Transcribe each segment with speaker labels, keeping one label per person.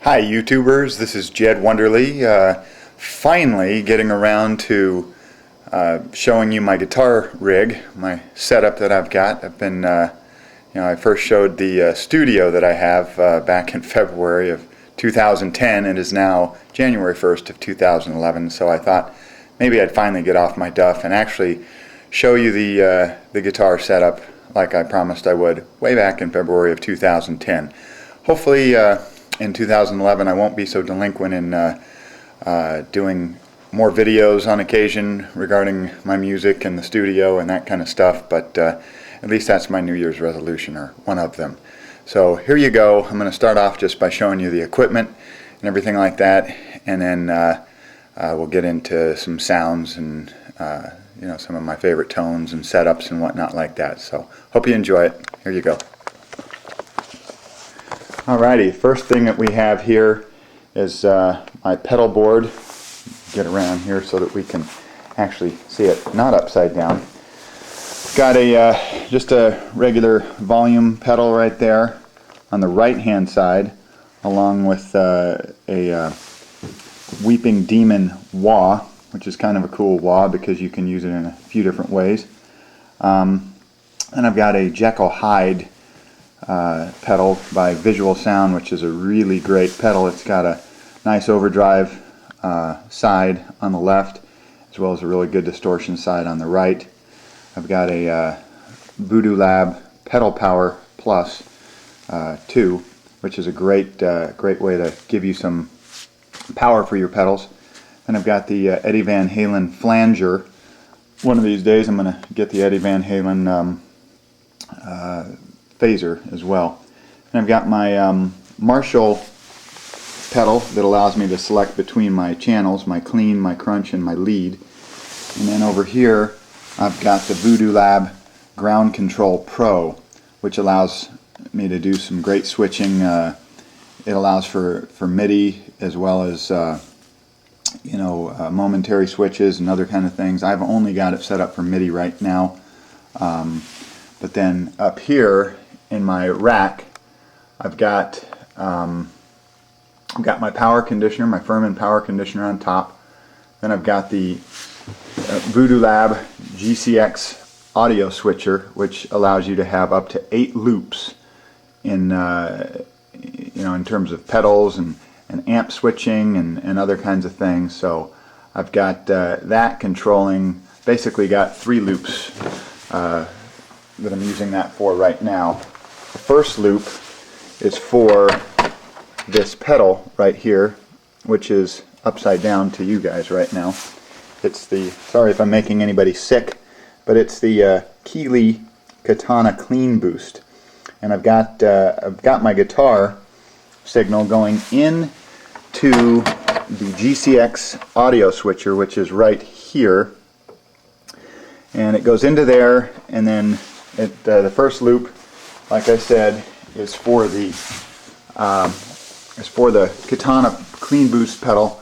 Speaker 1: Hi YouTubers, this is Jed Wonderly, finally getting around to showing you my guitar rig, my setup that I've got. I've been, I first showed the studio that I have back in February of 2010. It is now January 1st of 2011, so I thought maybe I'd finally get off my duff and actually show you the guitar setup like I promised I would way back in February of 2010. Hopefully in 2011 I won't be so delinquent in doing more videos on occasion regarding my music and the studio and that kind of stuff, but at least that's my New Year's resolution, or one of them. So here you go. I'm going to start off just by showing you the equipment and everything like that, and then we'll get into some sounds and some of my favorite tones and setups and whatnot like that. So hope you enjoy it. Here you go. Alrighty, first thing that we have here is my pedal board. Get around here so that we can actually see it not upside down. Got a just a regular volume pedal right there on the right hand side, along with a Weeping Demon wah, which is kind of a cool wah because you can use it in a few different ways. And I've got a Jekyll Hyde pedal by Visual Sound, which is a really great pedal. It's got a nice overdrive side on the left, as well as a really good distortion side on the right. I've got a Voodoo Lab Pedal Power Plus 2, which is a great way to give you some power for your pedals. And I've got the Eddie Van Halen Flanger. One of these days I'm going to get the Eddie Van Halen phaser as well. And I've got my Marshall pedal that allows me to select between my channels, my clean, my crunch, and my lead. And then over here I've got the Voodoo Lab Ground Control Pro, which allows me to do some great switching. It allows for MIDI as well as momentary switches and other kind of things. I've only got it set up for MIDI right now, but then up here in my rack I've got my power conditioner, my Furman power conditioner on top. Then I've got the Voodoo Lab GCX audio switcher, which allows you to have up to 8 loops in in terms of pedals and amp switching and other kinds of things. So I've got that controlling, basically got 3 loops that I'm using that for right now. The first loop is for this pedal right here, which is upside down to you guys right now. It's the, sorry if I'm making anybody sick, but it's the Keeley Katana Clean Boost. And I've got my guitar signal going in to the GCX audio switcher, which is right here, and it goes into there, and then the first loop, like I said, is for the Katana Clean Boost pedal,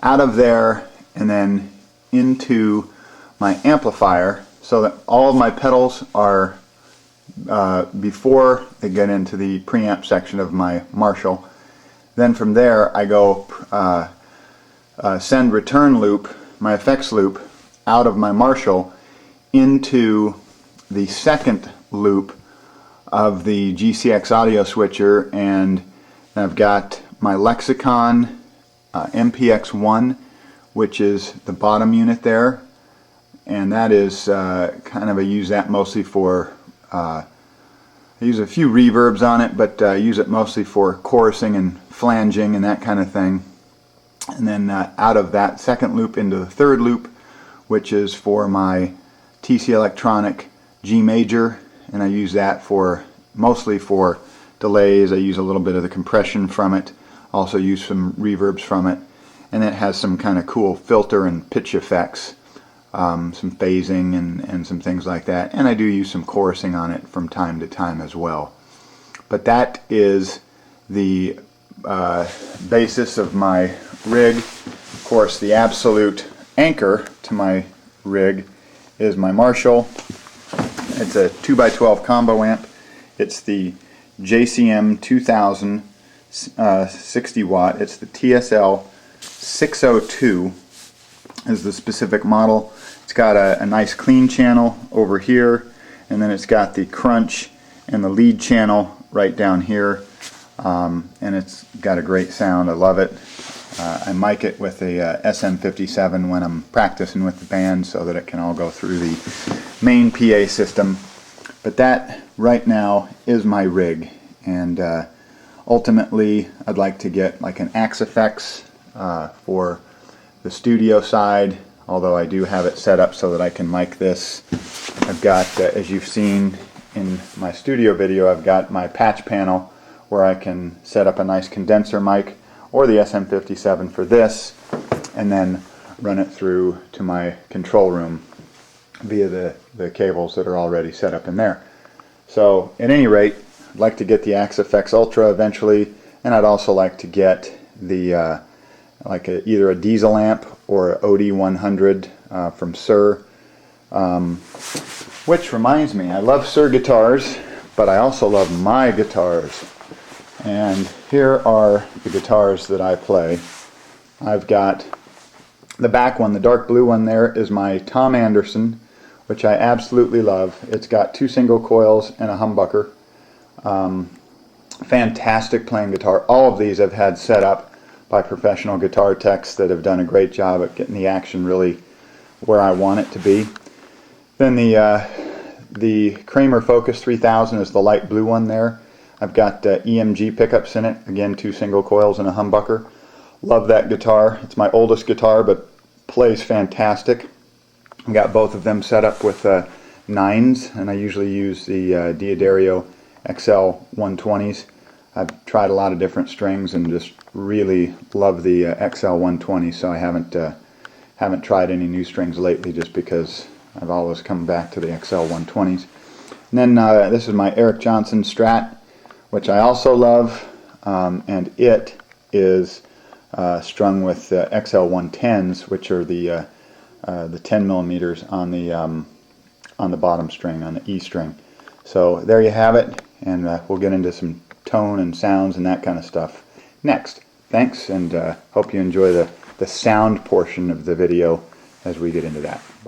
Speaker 1: out of there and then into my amplifier, so that all of my pedals are before they get into the preamp section of my Marshall. Then from there I go send return loop, my effects loop, out of my Marshall into the second loop of the GCX audio switcher, and I've got my Lexicon MPX1, which is the bottom unit there, and that is kind of, I use that mostly for I use a few reverbs on it, but I use it mostly for chorusing and flanging and that kind of thing. And then out of that second loop into the third loop, which is for my TC Electronic G Major, and I use that for mostly for delays. I use a little bit of the compression from it, also use some reverbs from it, and it has some kind of cool filter and pitch effects, some phasing and some things like that, and I do use some chorusing on it from time to time as well. But that is the basis of my rig. Of course, the absolute anchor to my rig is my Marshall. It's a 2x12 combo amp. It's the JCM 2000 60 watt. It's the TSL 602 is the specific model. It's got a nice clean channel over here, and then it's got the crunch and the lead channel right down here, and it's got a great sound. I love it. I mic it with a SM57 when I'm practicing with the band so that it can all go through the main PA system. But that right now is my rig, and ultimately I'd like to get like an Axe Effects for the studio side, although I do have it set up so that I can mic this. I've got, as you've seen in my studio video, I've got my patch panel where I can set up a nice condenser mic or the SM57 for this, and then run it through to my control room via the cables that are already set up in there. So at any rate, I'd like to get the Axe Effects Ultra eventually, and I'd also like to get the either a diesel amp or an OD100 from Sir. Which reminds me, I love Sir guitars, but I also love my guitars. And here are the guitars that I play. I've got the back one, the dark blue one there, is my Tom Anderson, which I absolutely love. It's got 2 single coils and a humbucker. Fantastic playing guitar. All of these I've had set up by professional guitar techs that have done a great job at getting the action really where I want it to be. Then the Kramer Focus 3000 is the light blue one there. I've got EMG pickups in it, again 2 single coils and a humbucker. Love that guitar. It's my oldest guitar, but plays fantastic. I've got both of them set up with 9s, and I usually use the Diodario XL 120s. I've tried a lot of different strings and just really love the XL 120, so I haven't tried any new strings lately just because I've always come back to the XL 120s. And then this is my Eric Johnson Strat, which I also love, and it is strung with XL 110s, which are the 10 millimeters on the bottom string, on the E string. So there you have it, and we'll get into some tone and sounds and that kind of stuff next. Thanks, and hope you enjoy the sound portion of the video as we get into that.